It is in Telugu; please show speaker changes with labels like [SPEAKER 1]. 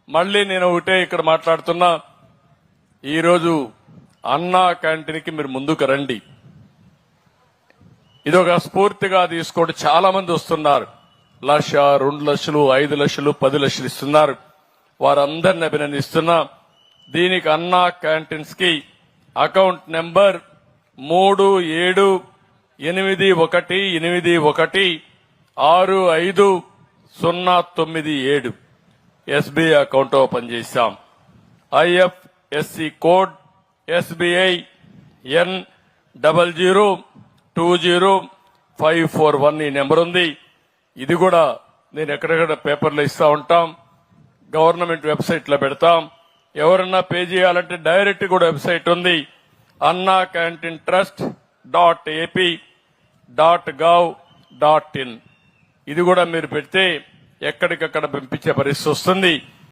[SPEAKER 1] మళ్ళీ నేను ఒకటే ఇక్కడ మాట్లాడుతున్నా, ఈరోజు అన్నా క్యాంటీన్కి మీరు ముందుకు రండి. ఇదొక స్ఫూర్తిగా తీసుకోండి. చాలా మంది వస్తున్నారు, 1,00,000, 2 లక్షలు, 5 లక్షలు, 10 లక్షలు ఇస్తున్నారు. వారందరిని అభినందిస్తున్నా. దీనికి అన్నా క్యాంటీన్స్ కి account number 3781816509 SBI account open చేశాం. ఐఎఫ్ఎస్సి కోడ్ ఎస్బీఐ N00205441 ఈ నెంబర్ ఉంది. ఇది కూడా నేను ఎక్కడెక్కడ పేపర్లో ఇస్తా ఉంటాం, గవర్నమెంట్ వెబ్సైట్ లో పెడతాం. ఎవరన్నా పే చేయాలంటే డైరెక్ట్ కూడా వెబ్సైట్ ఉంది, annacantintrust.ap.gov.in. ఇది కూడా మీరు పెడితే ఎక్కడికక్కడ పంపించే పరిస్థితి వస్తుంది.